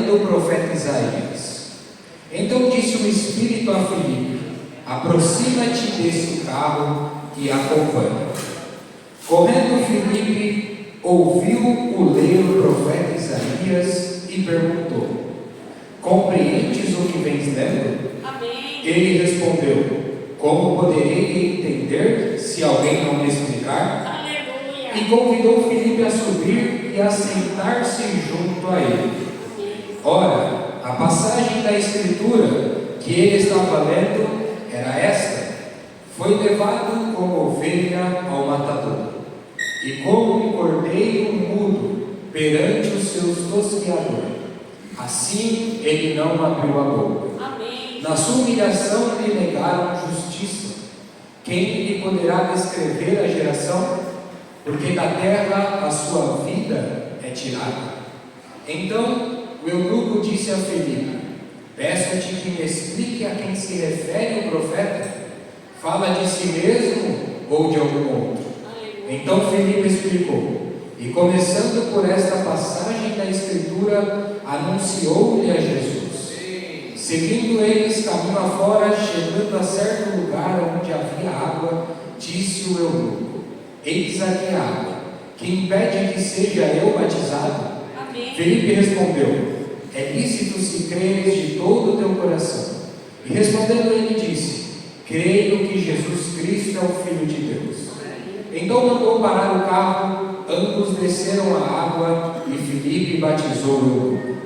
lendo o profeta Isaías. Então disse o Espírito a Filipe: aproxima-te desse carro e acompanha. Correndo, Filipe ouviu ler o profeta Isaías e perguntou: compreendes o que vens lendo? Amém. Ele respondeu: como poderei entender se alguém não me explicar? Aleluia. E convidou Filipe a subir e a sentar-se junto a ele. Ora, a passagem da Escritura que ele estava lendo era esta: foi levado como ovelha ao matador, e como um cordeiro mudo perante os seus tosqueadores, assim ele não abriu a boca. Amém. Na sua humilhação lhe negaram justiça. Quem lhe poderá descrever a geração? Porque da terra a sua vida é tirada. Então o eunuco disse a Filipe: peço-te que me explique a quem se refere o profeta. Fala de si mesmo ou de algum outro? Então Filipe explicou, e começando por esta passagem da Escritura, anunciou-lhe a Jesus. Seguindo eles caminho afora, chegando a certo lugar onde havia água, disse o eunuco: eis aqui a água, que impede que seja eu batizado? Amém. Filipe respondeu: é lícito se creres de todo o teu coração. E respondendo ele disse: creio que Jesus Cristo é o Filho de Deus. Então mandou parar o carro, ambos desceram a água e Filipe batizou o eunuco.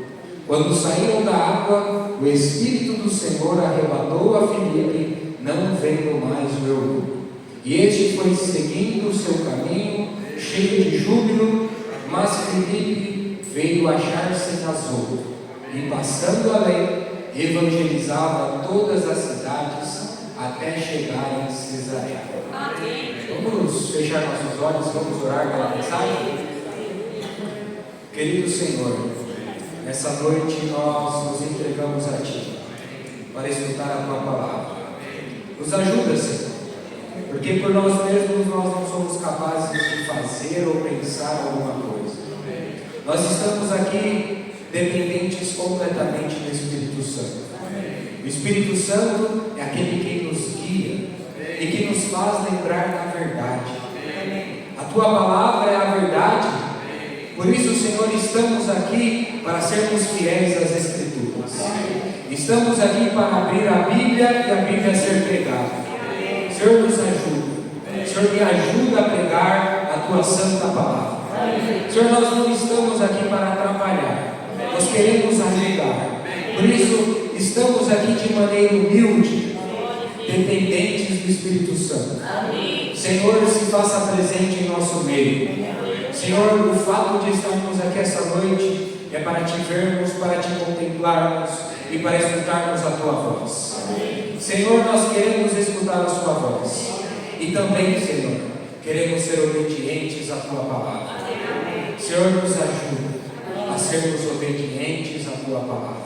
Quando saíram da água, o Espírito do Senhor arrebatou a Filipe, não vendo mais o eunuco. E este foi seguindo o seu caminho, cheio de júbilo, mas Filipe veio achar-se em Azoto, e passando além, evangelizava todas as cidades, até chegar em Cesareia. Amém. Vamos fechar nossos olhos, vamos orar pela mensagem? Querido Senhor, nessa noite nós nos entregamos a Ti, para escutar a Tua palavra. Nos ajuda, Senhor, porque por nós mesmos nós não somos capazes de fazer ou pensar alguma coisa. Nós estamos aqui dependentes completamente do Espírito Santo. O Espírito Santo é aquele que nos guia e que nos faz lembrar da verdade. A Tua palavra é a verdade. Por isso, Senhor, estamos aqui para sermos fiéis às Escrituras. Estamos aqui para abrir a Bíblia e a Bíblia ser pregada. Senhor, nos ajuda. Senhor, me ajuda a pregar a Tua santa palavra. Senhor, nós não estamos aqui para atrapalhar. Nós queremos ajudar. Por isso, estamos aqui de maneira humilde, dependentes do Espírito Santo. Senhor, se faça presente em nosso meio. Senhor, o fato de estarmos aqui essa noite é para Te vermos, para Te contemplarmos e para escutarmos a Tua voz. Senhor, nós queremos escutar a Sua voz e também, Senhor, queremos ser obedientes à Tua palavra. Senhor, nos ajuda a sermos obedientes à Tua palavra.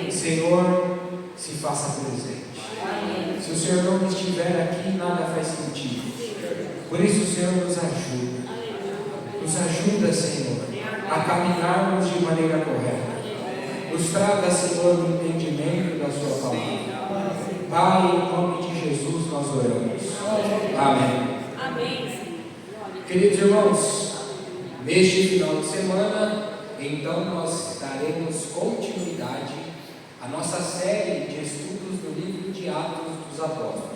Senhor, se faça presente. Se o Senhor não estiver aqui, nada faz sentido. Por isso, Senhor, nos ajuda. Nos ajuda, Senhor, a caminharmos de maneira correta. Nos traga, Senhor, o entendimento da Sua palavra. Pai, em nome de Jesus nós oramos. Amém. Amém. Queridos irmãos, neste final de semana, então nós daremos continuidade à nossa série de estudos do livro de Atos dos Apóstolos.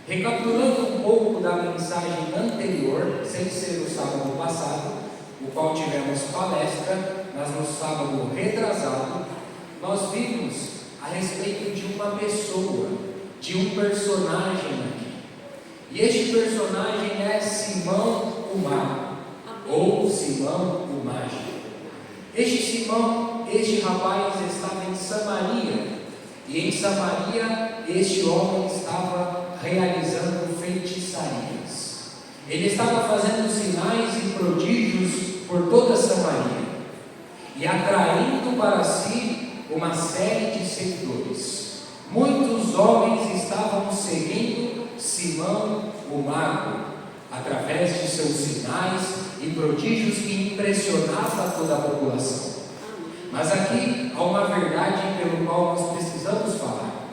Recapitulando um pouco da mensagem anterior, sem ser o sábado passado, o qual tivemos palestra, mas no sábado retrasado, nós vimos a respeito de uma pessoa, de um personagem aqui. E este personagem é Simão o Mago, ou Simão o Mágico. Este Simão, este rapaz estava em Samaria, e em Samaria este homem estava realizando feitiçarias. Ele estava fazendo sinais e prodígios por toda Samaria e atraindo para si uma série de seguidores. Muitos homens estavam seguindo Simão o Mago através de seus sinais e prodígios que impressionavam toda a população. Mas aqui há uma verdade pelo qual nós precisamos falar.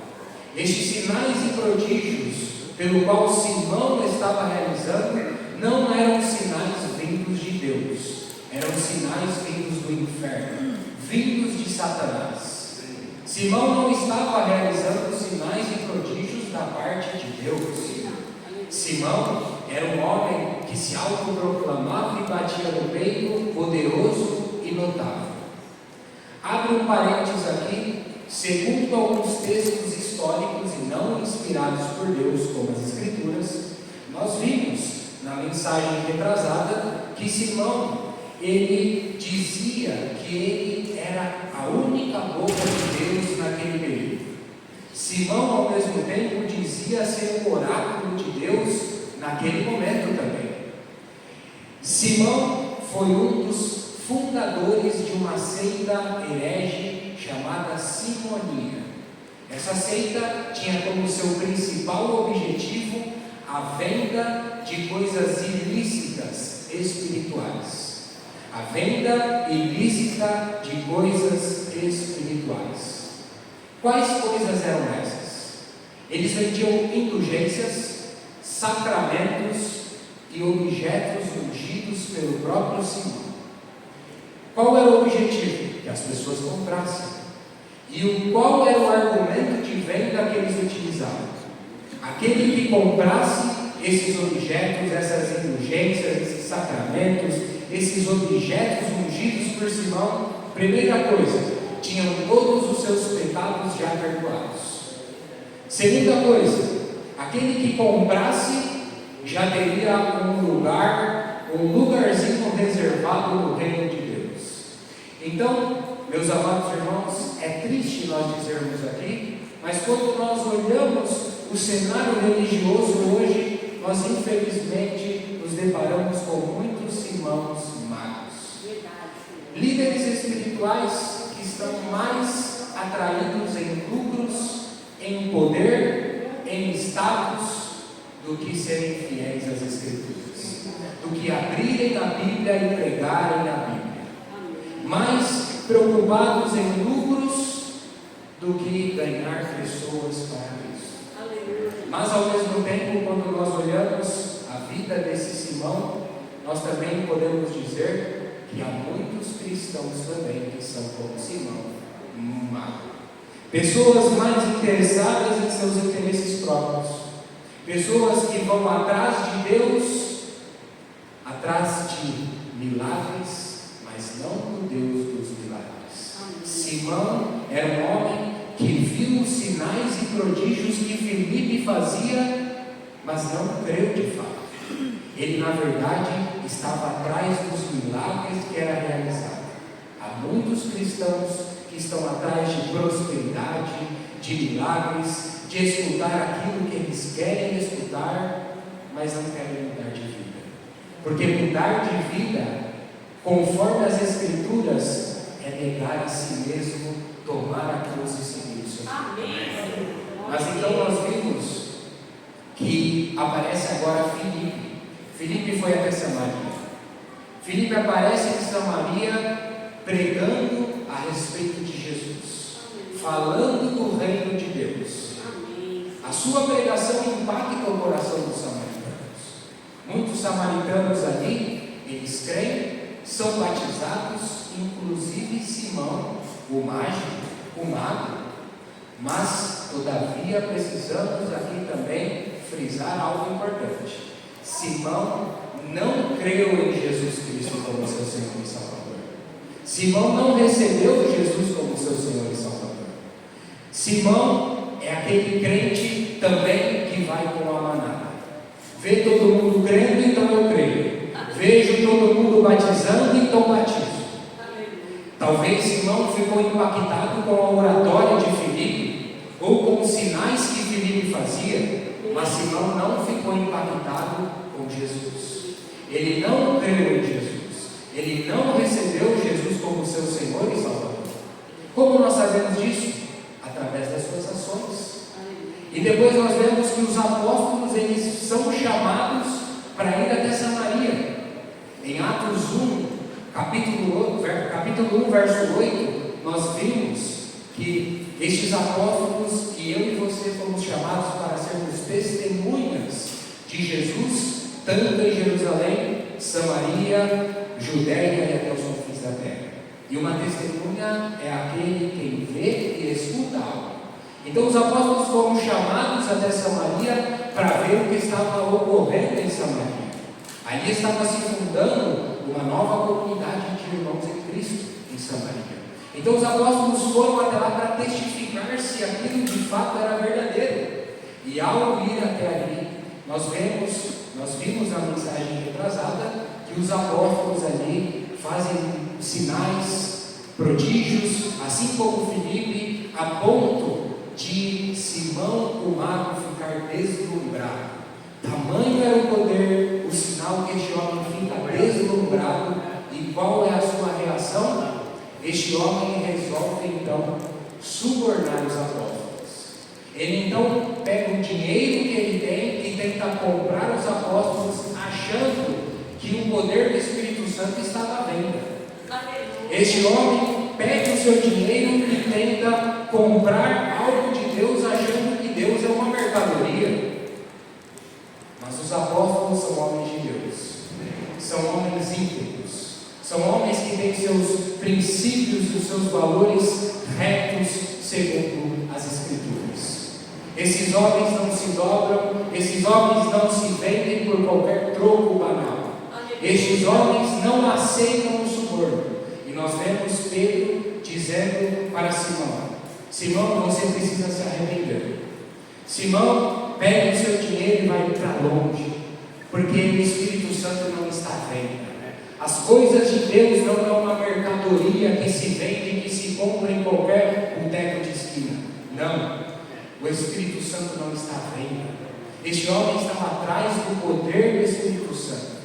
Estes sinais e prodígios pelo qual Simão estava realizando não eram sinais vindos de Deus, eram sinais vindos do inferno, vindos de Satanás. Simão não estava realizando sinais e prodígios da parte de Deus. Simão era um homem que se autoproclamava e batia no peito, poderoso e notável. Abre um parênteses aqui, segundo alguns textos históricos e não inspirados por Deus, como as Escrituras, nós vimos na mensagem retrasada que Simão, ele dizia que ele era a única boca de Deus naquele período. Simão, ao mesmo tempo, dizia ser o oráculo de Deus naquele momento também. Simão foi um dos fundadores de uma seita herege chamada Simonia. Essa seita tinha como seu principal objetivo a venda de coisas ilícitas espirituais. A venda ilícita de coisas espirituais. Quais coisas eram essas? Eles vendiam indulgências, sacramentos e objetos ungidos pelo próprio Simão. Qual era o objetivo? Que as pessoas comprassem. E qual era o argumento de venda que eles utilizavam? Aquele que comprasse esses objetos, essas indulgências, esses sacramentos, esses objetos ungidos por Simão, primeira coisa, tinham todos os seus pecados já perdoados. Segunda coisa, aquele que comprasse já teria um lugarzinho reservado no reino de Deus. Então, meus amados irmãos, é triste nós dizermos aqui, mas quando nós olhamos o cenário religioso hoje, nós infelizmente nos deparamos com muitos Simãos magos. Líderes espirituais que estão mais atraídos em lucros, em poder, em status, do que serem fiéis às Escrituras, do que abrirem a Bíblia e pregarem a Bíblia. Mais preocupados em lucros do que ganhar pessoas para Cristo. Mas ao mesmo tempo, quando nós olhamos a vida desse Simão, nós também podemos dizer que há muitos cristãos também que são como Simão, mago. Pessoas mais interessadas em seus interesses próprios, pessoas que vão atrás de Deus, atrás de milagres, mas não do Deus dos milagres. Simão era um homem que viu os sinais e prodígios que Filipe fazia, mas não creu de fato. Ele, na verdade, estava atrás dos milagres que era realizado. Há muitos cristãos que estão atrás de prosperidade, de milagres, de escutar aquilo que eles querem escutar, mas não querem mudar de vida. Porque mudar de vida, conforme as Escrituras, é negar a si mesmo, tomar a cruz e seguir o Senhor. Amém. Mas então nós vimos que aparece agora Filipe. Filipe foi até Samaria. Filipe aparece em Samaria pregando a respeito de Jesus, falando do reino de Deus. A sua pregação impacta o coração dos samaritanos. Muitos samaritanos ali, eles creem, são batizados, inclusive Simão, o mágico, o mago. Mas, todavia, precisamos aqui também frisar algo importante. Simão não creu em Jesus Cristo como seu Senhor e Salvador. Simão não recebeu Jesus como seu Senhor e Salvador. Simão é aquele crente também que vai com a manada. Vê todo mundo crendo, então eu creio. Vejo todo mundo batizando, então batizo. Talvez Simão ficou impactado com a oratória de Filipe, ou com os sinais que Filipe fazia, mas Simão não ficou impactado com Jesus. Ele não creu em Jesus. Ele não recebeu Jesus como seu Senhor e Salvador. Como nós sabemos disso? Através das suas ações. E depois nós vemos que os apóstolos, eles são chamados para ir até Samaria. Em Atos 1, capítulo 1, verso 8, nós vimos que estes apóstolos, que eu e você fomos chamados para sermos testemunhas de Jesus, tanto em Jerusalém, Samaria, Judéia e até os confins da terra. E uma testemunha é aquele quem vê e escuta algo. Então os apóstolos foram chamados até Samaria para ver o que estava ocorrendo em Samaria. Ali estava se fundando uma nova comunidade de irmãos em Cristo em Samaria. Então os apóstolos foram até lá para testificar se aquilo de fato era verdadeiro. E ao ir até ali, nós vimos na mensagem retrasada que os apóstolos ali fazem sinais, prodígios, assim como Filipe, a ponto de Simão o mago ficar deslumbrado. Tamanho era o poder, o sinal que este homem fica deslumbrado. E qual é a sua reação? Este homem resolve então subornar os apóstolos. Ele então pega o dinheiro que ele tem e tenta comprar os apóstolos, achando que o poder do Espírito Santo estava à venda. Este homem pega o seu dinheiro e tenta comprar algo de Deus, achando que Deus é uma mercadoria. Mas os apóstolos são homens de Deus, são homens íntegros, são homens que têm seus princípios e os seus valores retos segundo as Escrituras. Esses homens não se dobram, esses homens não se vendem por qualquer troco banal. Estes homens não aceitam o suborno. E nós vemos Pedro dizendo para Simão: Simão, você precisa se arrepender. Simão, pega o seu dinheiro e vai para longe, porque o Espírito Santo não está à venda. As coisas de Deus não é uma mercadoria que se vende e que se compra em qualquer boteco de esquina. Não, o Espírito Santo não está à venda. Este homem estava atrás do poder do Espírito Santo,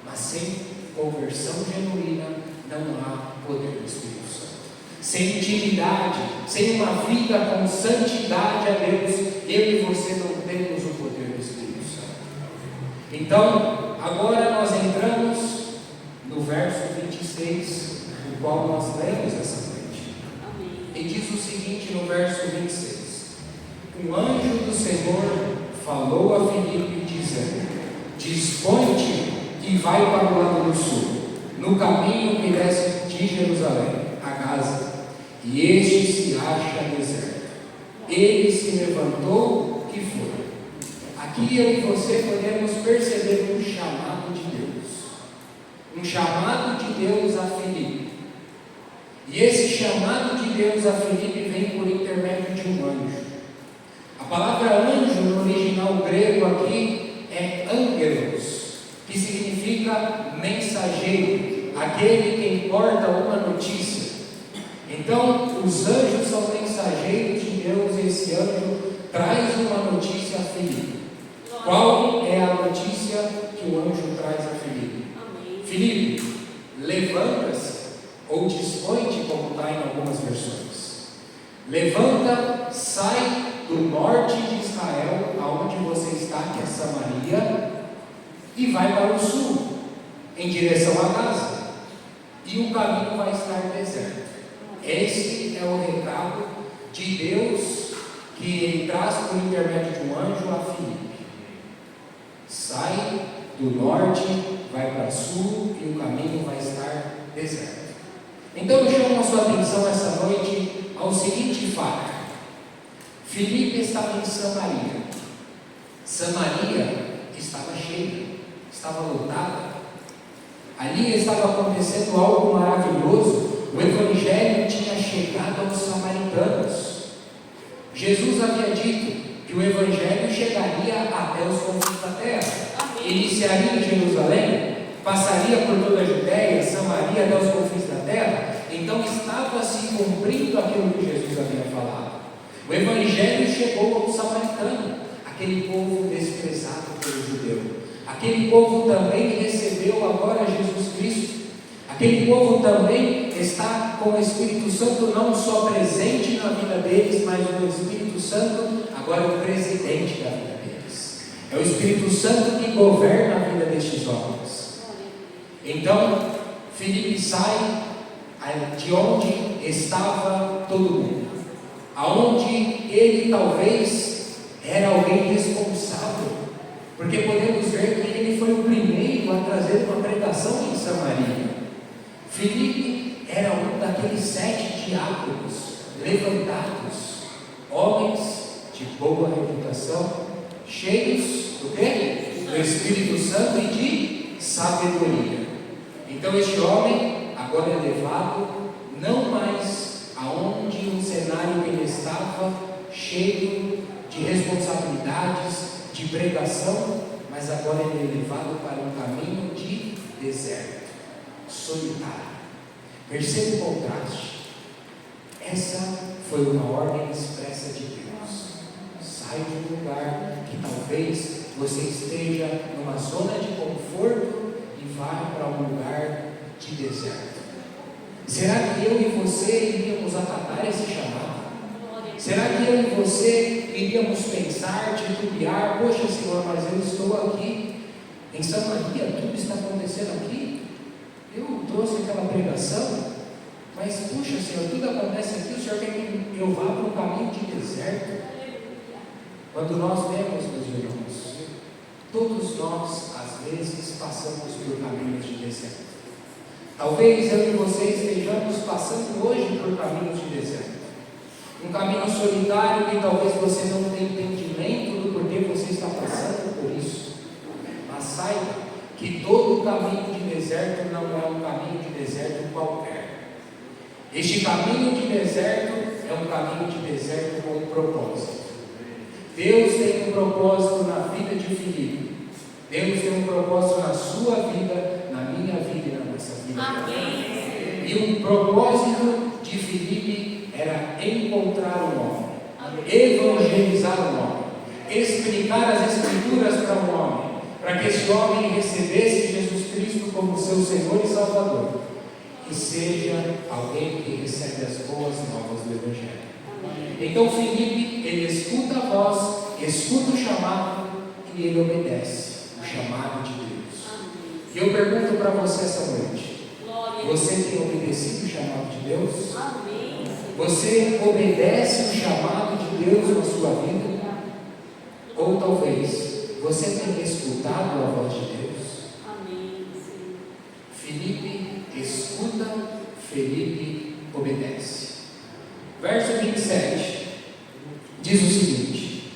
mas sem conversão genuína não há poder do Espírito Santo. Sem intimidade, sem uma vida com santidade a Deus, eu e você não temos o poder do Espírito Santo. Então, agora nós entramos no verso 26, o qual nós lemos essa noite. E diz o seguinte no verso 26: um anjo do Senhor falou a Filipe dizendo: dispõe-te e vai para o lado do sul, no caminho que desce de Jerusalém a Gaza, e este se acha deserto. Ele se levantou e foi. Aqui eu e você podemos perceber um chamado de Deus, um chamado de Deus a Filipe. E esse chamado de Deus a Filipe vem por intermédio de um anjo. A palavra anjo no original grego aqui é angelos, que significa mensageiro, aquele que importa uma notícia. Então, os anjos são mensageiros de Deus e esse anjo traz uma notícia a Filipe. Qual é a notícia que o anjo traz a Filipe? Filipe, levanta-se, ou dispõe-te, como está em algumas versões. Levanta, sai do norte de Israel, aonde você está, que é Samaria, e vai para o sul, em direção a Gaza, e o caminho vai estar deserto. Esse é o recado de Deus que ele traz por intermédio de um anjo a Filipe. Sai do norte, vai para o sul, e o caminho vai estar deserto. Então eu chamo a sua atenção essa noite ao seguinte fato: Filipe estava em Samaria. Samaria estava cheia, estava lotada. Ali estava acontecendo algo maravilhoso. O Evangelho tinha chegado aos samaritanos. Jesus havia dito que o Evangelho chegaria até os confins da terra. Iniciaria em Jerusalém, passaria por toda a Judéia, Samaria, até os confins da terra. Então estava se cumprindo aquilo que Jesus havia falado. O Evangelho chegou ao samaritano, aquele povo desprezado pelo judeu, aquele povo também que recebeu agora Jesus Cristo, aquele povo também está com o Espírito Santo não só presente na vida deles, mas o Espírito Santo agora é o presidente da vida deles. É o Espírito Santo que governa a vida destes homens. Então Filipe sai de onde estava todo mundo, aonde ele talvez era alguém responsável, porque podemos ver que ele foi o primeiro a trazer uma pregação em Samaria. Filipe era um daqueles 7 diáconos levantados, homens de boa reputação, cheios do quê? Do Espírito Santo e de sabedoria. Então este homem agora é levado não mais aonde um cenário que ele estava, cheio de responsabilidades, de pregação, mas agora ele é levado para um caminho de deserto, solitário. Perceba o contraste. Essa foi uma ordem expressa de Deus. Sai de um lugar que talvez você esteja numa zona de conforto e vá para um lugar de deserto. Será que eu e você iríamos acatar esse chamado? Será que eu e você iríamos pensar, titubear, poxa Senhor, mas eu estou aqui em Samaria, tudo está acontecendo aqui, eu trouxe aquela pregação, mas puxa Senhor, tudo acontece aqui, o Senhor quer que eu vá para um caminho de deserto? Quando nós vemos, meus irmãos, todos nós às vezes passamos por caminhos de deserto. Talvez eu e você estejamos passando hoje por caminhos de deserto. Um caminho solitário que talvez você não tenha entendimento do porquê você está passando por isso. Mas saiba que todo caminho de deserto não é um caminho de deserto qualquer. Este caminho de deserto é um caminho de deserto com um propósito. Deus tem um propósito na vida de Filipe. Deus tem um propósito na sua vida, na minha vida e na nossa vida. Amém. E um propósito de Filipe era encontrar um homem, evangelizar um homem, explicar as Escrituras para um homem, para que esse homem recebesse Jesus Cristo como seu Senhor e Salvador, e seja alguém que recebe as boas novas do Evangelho. Então Filipe, ele escuta a voz, escuta o chamado e ele obedece o chamado de Deus. E eu pergunto para você essa noite: você tem obedecido o chamado de Deus? Você obedece o chamado de Deus na sua vida? Ou talvez você tenha escutado a voz de Deus? Filipe escuta, Filipe obedece. Verso 27 diz o seguinte: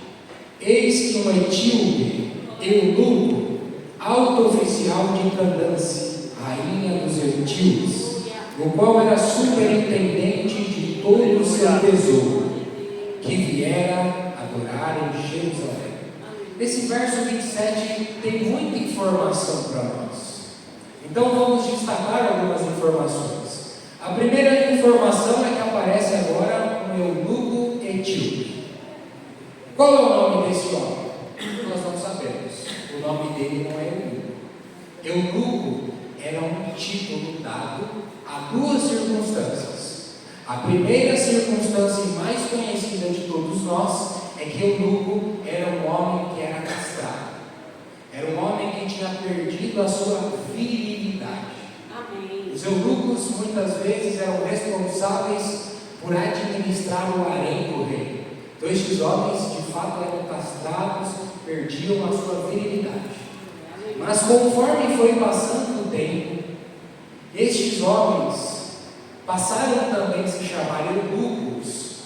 eis que um etíope, eunuco, alto oficial de Candace, rainha dos etíopes, o qual era superintendente de todo o seu tesouro, que viera adorar em Jerusalém. Esse verso 27 tem muita informação para nós. Então vamos destacar algumas informações. A primeira informação é que aparece agora um eunuco etíope. Qual é o nome desse homem? Nós não sabemos. O nome dele não é eunuco. Eunuco era um título dado a duas circunstâncias. A primeira circunstância e mais conhecida de todos nós é que eunuco era um homem que era castrado. Era um homem que tinha perdido a sua virilidade. Os eunucos muitas vezes eram responsáveis por administrar o harém do rei. Então estes homens de fato eram castrados, perdiam a sua virilidade. Mas conforme foi passando o tempo, estes homens passaram também a se chamar eunucos,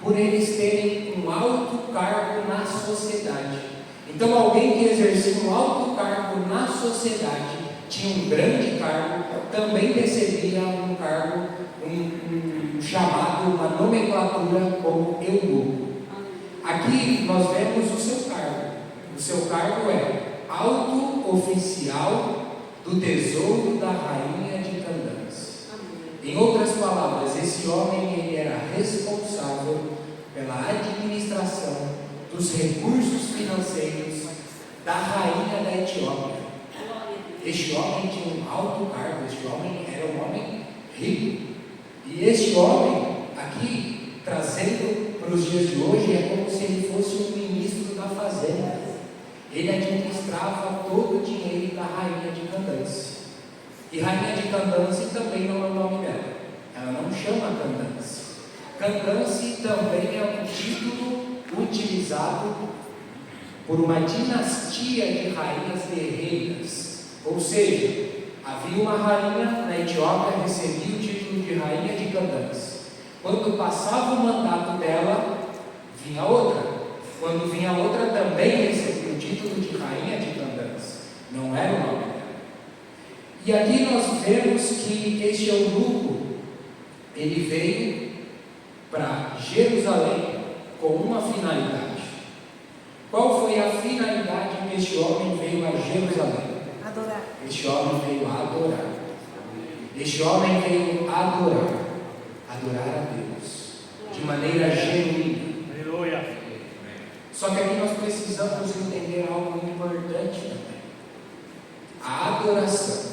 por eles terem um alto cargo na sociedade. Então alguém que exercia um alto cargo na sociedade, tinha um grande cargo, também recebia um cargo, um chamado, uma nomenclatura como eunuco. Aqui nós vemos o seu cargo. O seu cargo é alto oficial do tesouro da rainha de Candace. Em outras palavras, esse homem ele era responsável pela administração dos recursos financeiros da rainha da Etiópia. Este homem tinha um alto cargo, este homem era um homem rico. E este homem, aqui, trazendo para os dias de hoje, é como se ele fosse um ministro da fazenda. Ele administrava todo o dinheiro da rainha de Candace. E rainha de Candace também não é o nome dela. ela não chama Candance. Candance também é um título utilizado por uma dinastia de rainhas guerreiras. Ou seja, havia uma rainha na Etiópia, recebia o título de rainha de Candance. Quando passava o mandato dela, vinha outra. Quando vinha outra, também recebia o título de rainha de Candance. Não era o nome dela. E aqui nós vemos que este eunuco, ele veio para Jerusalém com uma finalidade. Qual foi a finalidade que este homem veio a Jerusalém? Adorar. Este homem veio a adorar. Este homem veio a adorar a Deus, de maneira genuína. Aleluia. Só que aqui nós precisamos entender algo importante também: a adoração.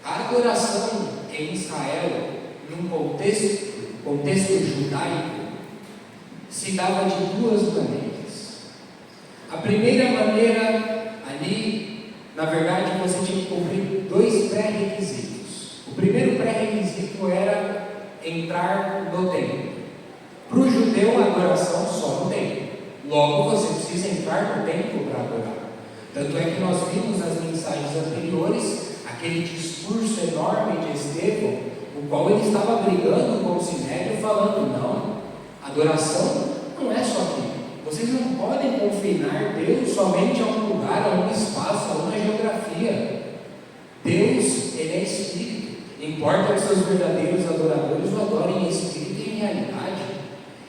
A adoração em Israel, num contexto judaico, se dava de duas maneiras. A primeira maneira, ali, na verdade, você tinha que cumprir dois pré-requisitos. O primeiro pré-requisito era entrar no templo. Para o judeu, a adoração só no templo. Logo, você precisa entrar no templo para adorar. Tanto é que nós vimos nas mensagens anteriores aquele discurso enorme de Estevão, o qual ele estava brigando com o Sinédrio, falando: não, adoração não é só aqui. Vocês não podem confinar Deus somente a um lugar, a um espaço, a uma geografia. Deus, Ele é Espírito. Importa que seus verdadeiros adoradores o adorem em Espírito e em realidade.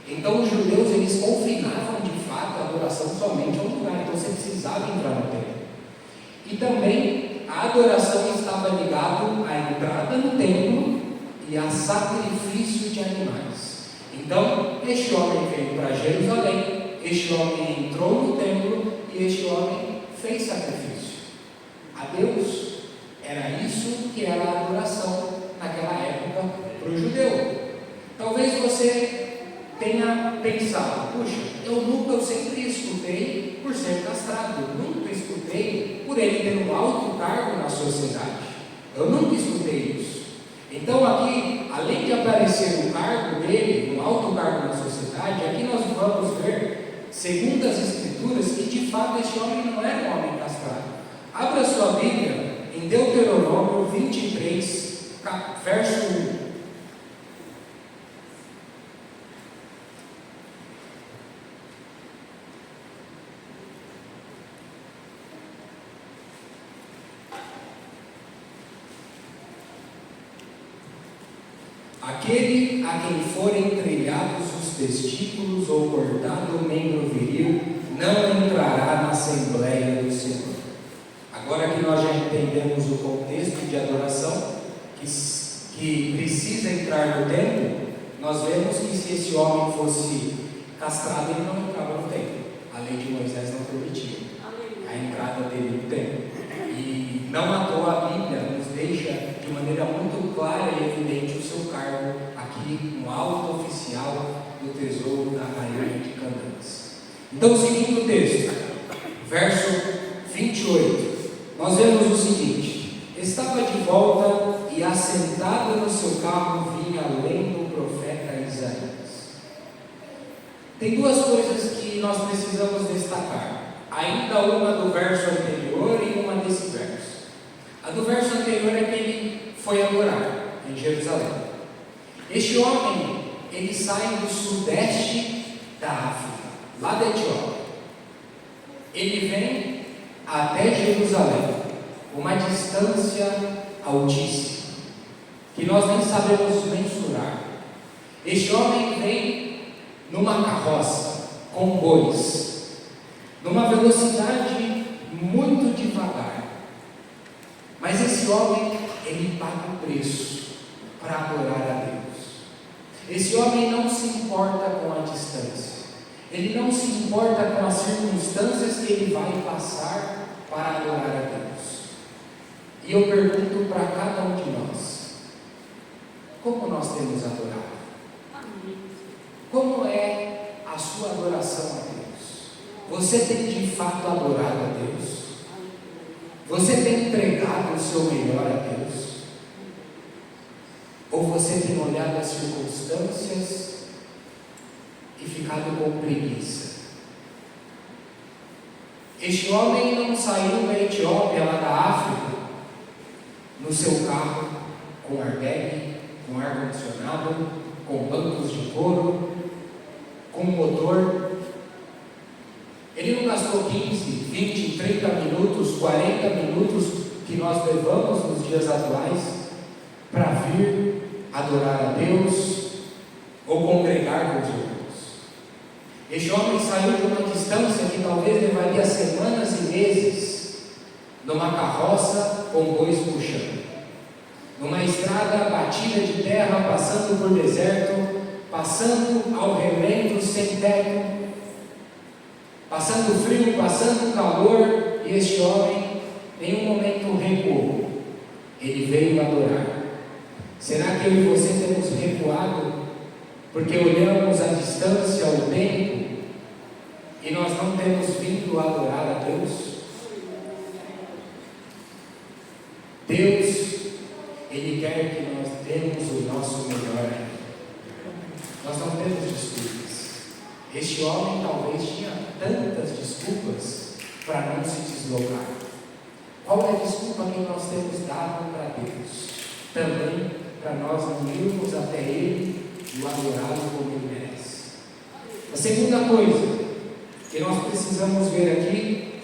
Então os judeus, eles confinavam de fato a adoração somente a um lugar. Então você precisava entrar no templo. E também a adoração estava ligada à entrada no templo e a sacrifício de animais. Então, este homem veio para Jerusalém, este homem entrou no templo e este homem fez sacrifício a Deus. Era isso que era a adoração naquela época para o judeu. Talvez você tenha pensado: puxa, eu sempre escutei por ser castrado, nunca escutei por ele ter um alto cargo na sociedade. Eu nunca escutei isso. Então aqui, além de aparecer o cargo dele, um alto cargo na sociedade, aqui nós vamos ver, segundo as Escrituras, que de fato este homem não era um homem castrado. Abra sua Bíblia em Deuteronômio 23, verso 1. Aquele a quem forem trilhados os testículos ou cortado o membro viril, não entrará na Assembleia do Senhor. Agora que nós já entendemos o contexto de adoração, que precisa entrar no templo, nós vemos que se esse homem fosse castrado, ele não entrava no templo. A lei de Moisés não permitia a entrada dele no templo. E não à toa a Bíblia nos deixa de maneira muito clara e evidente o seu cargo aqui, um alto oficial do tesouro da rainha de Candance. Então, seguindo o texto, verso 28, nós vemos o seguinte: estava de volta e assentado no seu carro vinha lendo o profeta Isaías. Tem duas coisas que nós precisamos destacar, ainda uma do verso anterior e uma desse verso. A do verso anterior é que ele foi adorar em Jerusalém. Este homem, ele sai do sudeste da África, lá da Etiópia. Ele vem até Jerusalém, uma distância altíssima, que nós nem sabemos mensurar. Este homem vem numa carroça, com bois, numa velocidade muito devagar. Mas esse homem, ele paga o preço para adorar a Deus. Esse homem não se importa com a distância. Ele não se importa com as circunstâncias que ele vai passar para adorar a Deus. E eu pergunto para cada um de nós: como nós temos adorado? Como é a sua adoração a Deus? Você tem de fato adorado a Deus? Você tem entregado o seu melhor a Deus? você tem olhado as circunstâncias e ficado com preguiça? Este homem não saiu da Etiópia, lá da África, no seu carro, com airbag, com ar-condicionado, com bancos de couro, com motor. Ele não gastou 15, 20, 30 minutos, 40 minutos que nós levamos nos dias atuais para vir adorar a Deus ou congregar com os irmãos. Este homem saiu de uma distância que talvez levaria semanas e meses, numa carroça com bois puxando, numa estrada batida de terra, passando por deserto, passando ao relento sem teto, passando frio, passando calor, e este homem em nenhum momento recuou. Ele veio adorar. Será que eu e você temos recuado porque olhamos a distância, o tempo, e nós não temos vindo adorar a Deus? Deus, Ele quer que nós demos o nosso melhor. Nós não temos desculpas. Este homem talvez tinha tantas desculpas para não se deslocar. Qual é a desculpa que nós temos dado para Deus? Também para nós não irmos até Ele e o adorá-lo como Ele merece. A segunda coisa que nós precisamos ver aqui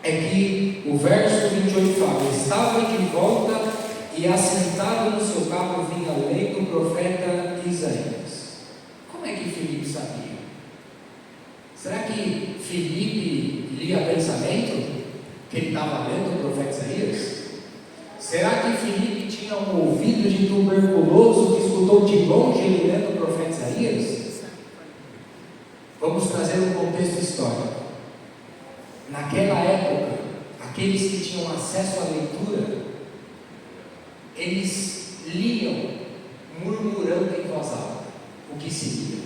é que o verso 28 fala: estava de volta e assentado no seu carro vinha lendo o profeta Isaías. Como é que Filipe sabia? Será que Filipe lia pensamento? Que ele estava lendo o profeta Isaías? Será que Filipe tinha um ouvido de tuberculoso que escutou de longe ele lendo o profeta Isaías? Vamos trazer um contexto histórico. Naquela época, aqueles que tinham acesso à leitura, eles liam murmurando em voz alta o que se lia.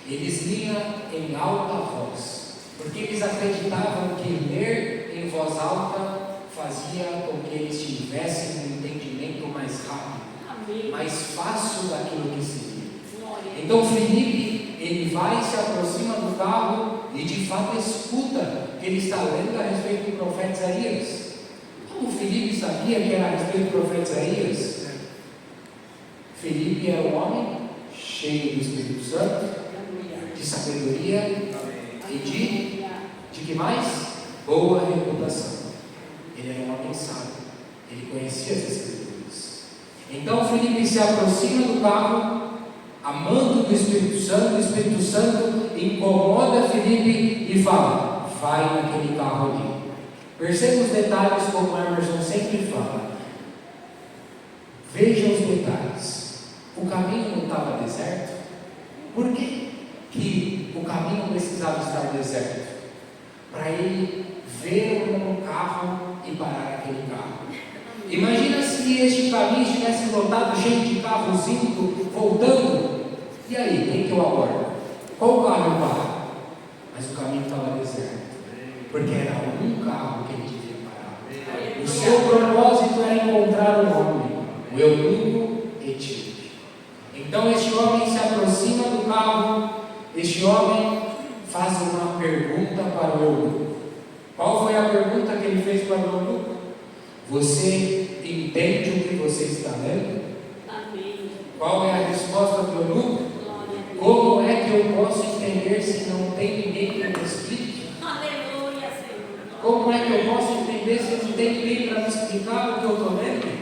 Eles liam em alta voz, porque eles acreditavam que ler em voz alta fazia com que eles tivessem um entendimento mais rápido, mais fácil daquilo que se lia. Então Filipe, ele vai, se aproxima do carro e de fato escuta que ele está lendo a respeito do profeta Isaías. Como Filipe sabia que era a respeito do profeta Isaías? Filipe era um homem cheio do Espírito Santo, de sabedoria e de que mais? Boa reputação. Ele era um homem sábio, ele conhecia as Escrituras. Então Filipe se aproxima do carro, amando do Espírito Santo. O Espírito Santo incomoda Filipe e fala: vai naquele carro ali. Perceba os detalhes, como o Emerson sempre fala. Veja os detalhes. O caminho não estava deserto? Por que o caminho precisava estar deserto? Para ele ver um carro e parar aquele carro. Imagina se este caminho estivesse lotado, cheio de carros indo, voltando. E aí, quem que eu abordo? Qual carro eu paro? Mas o caminho estava deserto, porque era um carro que ele devia parar. O seu propósito era encontrar um homem, o eunuco etíope. Então este homem se aproxima do carro. Este homem faz uma pergunta para o eunuco. Qual foi a pergunta que ele fez para o eunuco? Você entende o que você está lendo? Amém. Qual é a resposta do eunuco? Como é que eu posso entender se não tem ninguém que me explique? Aleluia, Senhor. Como é que eu posso entender se não tem ninguém para me explicar o que eu estou lendo?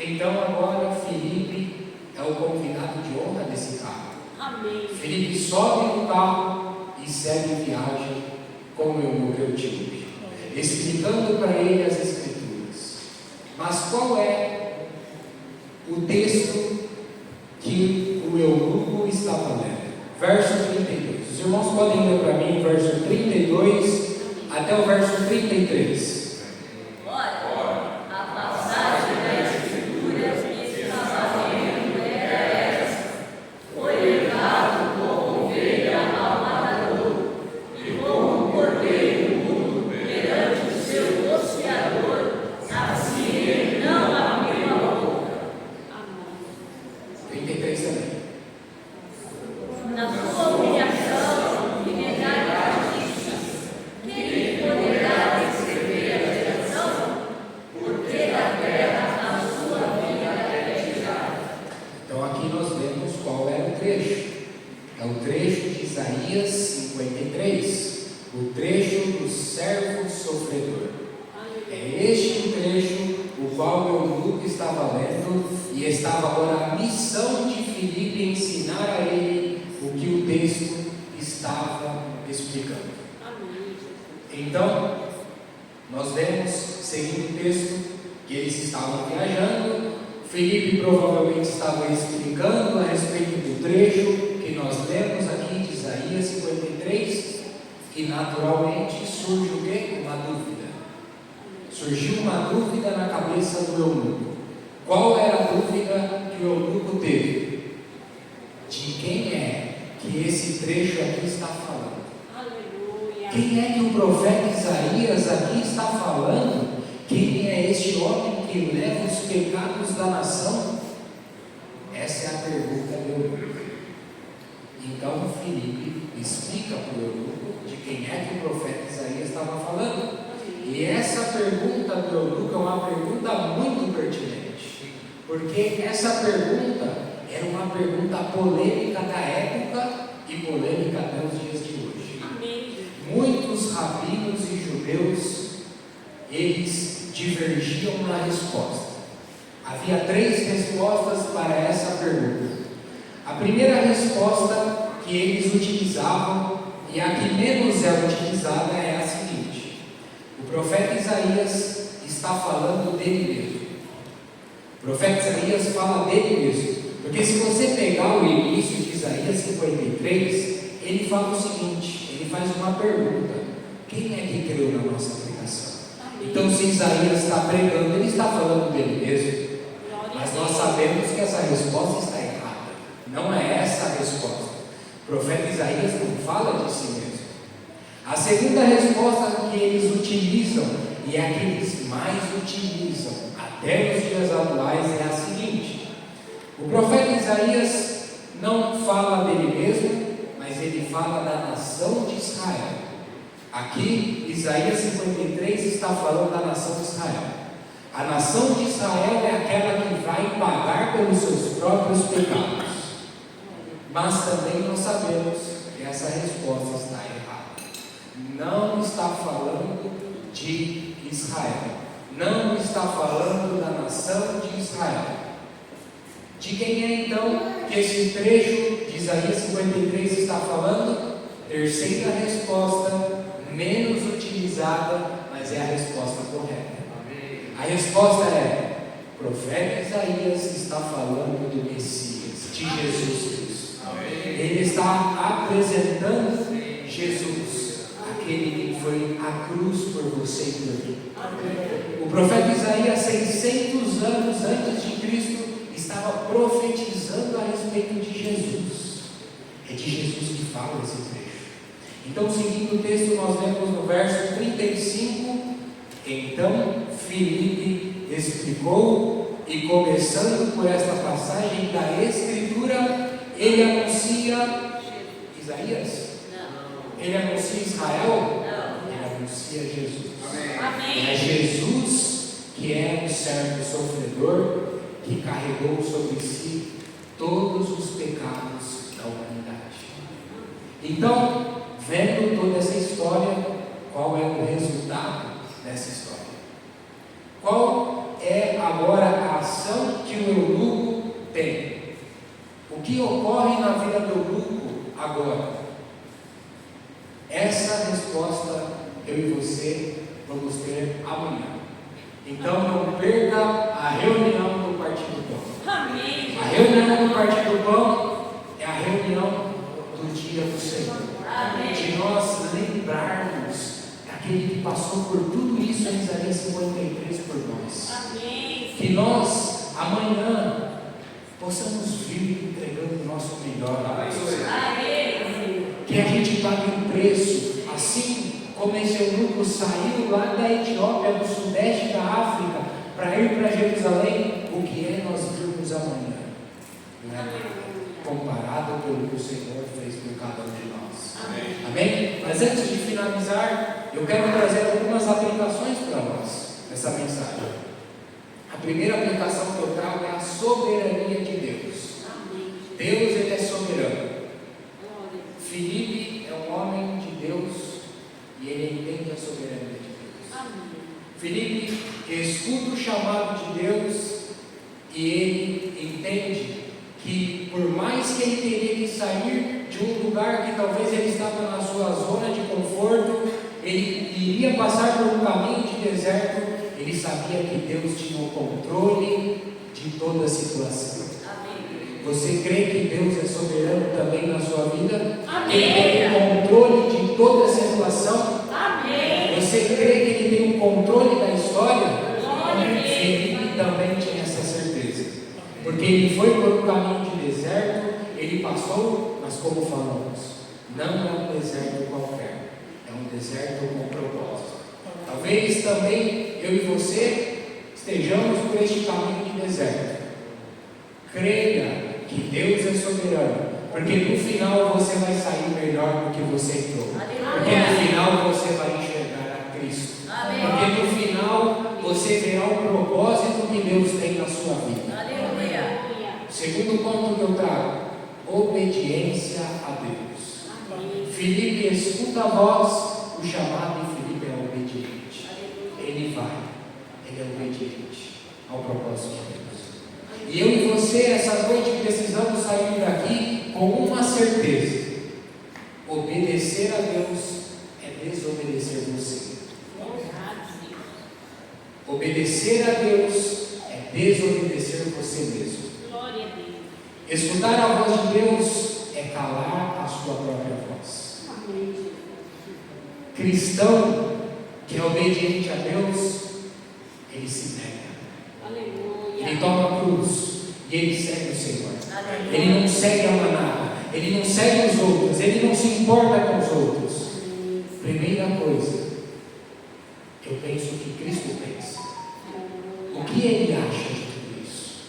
Então agora Filipe é o convidado de honra desse carro. Amém. Filipe sobe no carro e segue viagem com o eunuco etíope, explicando para ele as Escrituras. Mas qual é o texto que o eunuco estava lendo? Verso 32. Os irmãos podem ler para mim verso 32 até o verso 33. vemos qual era o trecho. É o trecho de Isaías 53, o trecho do servo sofredor. É este o trecho o qual o eunuco estava lendo e estava agora a missão de Filipe ensinar a ele o que o texto estava explicando. Então, nós vemos, seguindo o texto, que eles estavam viajando. Filipe provavelmente estava explicando a respeito do trecho que nós lemos aqui de Isaías 53, e naturalmente surge o quê? Uma dúvida. Surgiu uma dúvida na cabeça do eunuco. Qual era a dúvida que o eunuco teve? De quem é que esse trecho aqui está falando? Aleluia. Quem é que o profeta Isaías aqui está falando? Quem é este homem que leva os pecados da nação? Essa é a pergunta do eunuco. Então Filipe explica para o eunuco de quem é que o profeta Isaías estava falando. E essa pergunta do eunuco é uma pergunta muito pertinente, porque essa pergunta era uma pergunta polêmica da época e polêmica até os dias de hoje. Amém. Muitos rabinos e judeus, eles divergiam na resposta. Havia 3 respostas para essa pergunta. A primeira resposta que eles utilizavam, e a que menos é utilizada, é a seguinte: o profeta Isaías está falando dele mesmo. O profeta Isaías fala dele mesmo, porque se você pegar o início de Isaías 53, ele fala o seguinte, ele faz uma pergunta: quem é que creu na nossa pregação? Então, se Isaías está pregando, ele está falando dele mesmo. Mas nós sabemos que essa resposta está errada. Não é essa a resposta. O profeta Isaías não fala de si mesmo. A segunda resposta que eles utilizam, e é a que eles mais utilizam até nos dias atuais, é a seguinte: o profeta Isaías não fala dele mesmo, mas ele fala da nação de Israel. Aqui, Isaías 53 está falando da nação de Israel. A nação de Israel é aquela que vai pagar pelos seus próprios pecados. Mas também nós sabemos que essa resposta está errada. Não está falando de Israel. Não está falando da nação de Israel. De quem é então que esse trecho de Isaías 53 está falando? Terceira resposta, menos utilizada, mas é a resposta correta. A resposta é: o profeta Isaías está falando do Messias, de Jesus Cristo. Ele está apresentando Jesus, aquele que foi à cruz por você e por mim. O profeta Isaías, 600 anos antes de Cristo, estava profetizando a respeito de Jesus. É de Jesus que fala esse trecho. Então, seguindo o texto, nós vemos no verso 35: então Filipe explicou, e começando por esta passagem da Escritura, ele anuncia Isaías? Não. Ele anuncia Israel? Não. Ele anuncia Jesus. Amém. É Jesus que é o servo sofredor, que carregou sobre si todos os pecados da humanidade. Então, vendo toda essa história, qual é o resultado dessa história? Qual é agora a ação que o eunuco tem? O que ocorre na vida do eunuco agora? Essa resposta eu e você vamos ter amanhã. Então não perca a reunião do Partido do Pão. Amém. A reunião do Partido do Pão é a reunião do dia do Senhor. Amém. De nós lembrarmos daquele que passou por tudo isso em Isaías 53 por nós. Amém. Que nós amanhã possamos vir entregando o nosso melhor a Deus. Amém. Que a gente pague um preço, assim como esse eunuco saiu lá da Etiópia, do sudeste da África, para ir para Jerusalém. O que é nós virmos amanhã? Não é nada comparado pelo que o Senhor fez por cada um de nós. Amém? Amém? Mas antes de finalizar, eu quero trazer algumas aplicações para nós nessa mensagem. A primeira aplicação que eu trago é a soberania de Deus. Deus, Ele é soberano. Glória. Filipe é um homem de Deus e ele entende a soberania de Deus. Amém. Filipe escuta o chamado de Deus e ele entende que por mais que ele teria que sair de um lugar que talvez ele estava na sua zona de conforto, ele iria passar por um caminho de deserto, ele sabia que Deus tinha o controle de toda a situação. Amém. Você crê que Deus é soberano também na sua vida? Amém. Ele tem o controle de toda a situação? Amém. Você crê que Ele tem o controle da história? Glória a Deus. Filipe também tinha essa certeza, porque ele foi por um caminho de deserto, ele passou, mas como falamos, não é um deserto qualquer, é um deserto com propósito. Talvez também eu e você estejamos por este caminho de deserto. Creia que Deus é soberano, porque no final você vai sair melhor do que você entrou. Porque no final você vai enxergar a Cristo. Porque no final você verá o propósito que Deus tem na sua vida. Aleluia. Segundo ponto que eu trago: obediência a Deus. Amém. Filipe escuta a voz, o chamado, e Filipe é obediente. Ele vai, ele é obediente ao propósito de Deus. E eu e você, essa noite, precisamos sair daqui com uma certeza: obedecer a Deus é desobedecer você. Obedecer a Deus é desobedecer você mesmo. Glória a Deus. Escutar a voz de Deus é calar a sua própria voz. Amém. Cristão que é obediente a Deus, ele se nega. Aleluia. Ele toma a cruz e ele segue o Senhor. Aleluia. Ele não segue a manada, ele não segue os outros, ele não se importa com os outros. Primeira coisa, eu penso o que Cristo pensa. O que ele acha de tudo isso?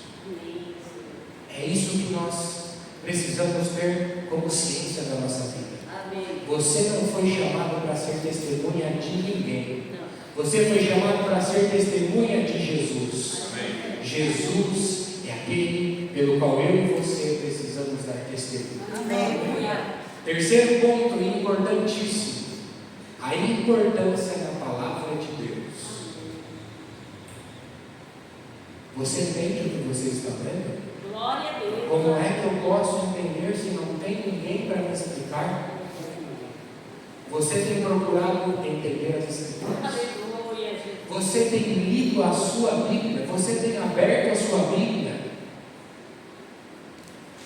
É isso que nós precisamos ter como ciência da nossa vida. Amém. Você não foi chamado para ser testemunha de ninguém. Não. Você foi chamado para ser testemunha de Jesus. Amém. Jesus é aquele pelo qual eu e você precisamos dar testemunho. Aleluia. Terceiro ponto importantíssimo: a importância da palavra de Deus. Você entende o que você está vendo? Glória a Deus. Como é que eu posso entender se não tem ninguém para me explicar? Você tem procurado entender as Escrituras? Aleluia, Jesus. Você tem lido a sua Bíblia? Você tem aberto a sua Bíblia?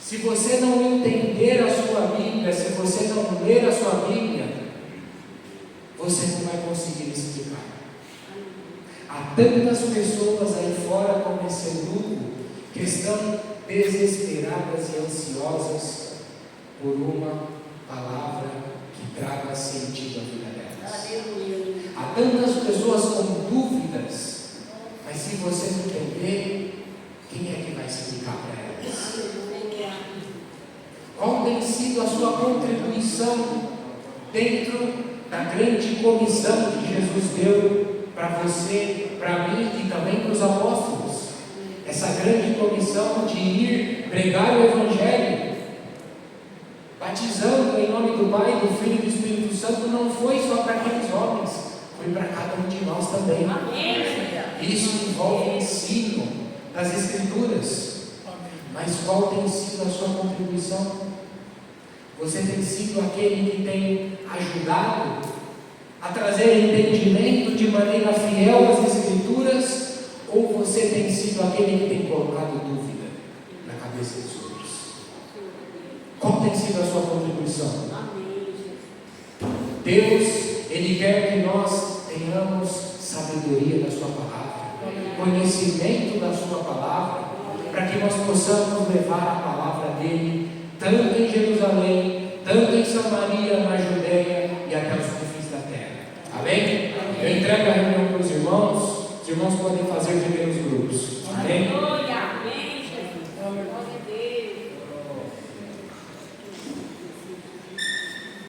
Se você não entender a sua Bíblia, se você não ler a sua Bíblia, você não vai conseguir explicar. Há tantas pessoas aí fora como esse grupo que estão desesperadas e ansiosas por uma palavra que traga sentido à vida delas. Aleluia. Há tantas pessoas com dúvidas, mas se você não entender, quem é que vai explicar para elas? Aleluia. Qual tem sido a sua contribuição dentro da grande comissão que Jesus deu para você, para mim e também para os apóstolos? Essa grande comissão de ir pregar o Evangelho, batizando em nome do Pai, do Filho e do Espírito Santo, não foi só para aqueles homens, foi para cada um de nós também. Amém. Isso envolve o ensino das Escrituras. Mas qual tem sido a sua contribuição? Você tem sido aquele que tem ajudado a trazer entendimento de maneira fiel às Escrituras? Ou você tem sido aquele que tem colocado dúvida na cabeça dos outros? Qual tem sido a sua contribuição? Amém. Deus, Ele quer que nós tenhamos sabedoria da sua palavra, conhecimento da sua palavra, para que nós possamos levar a palavra dele, tanto em Jerusalém, tanto em Samaria, na Judeia e até os confins da terra. Amém? Eu entrego a reunião para os irmãos podem fazer primeiros grupos. Amém?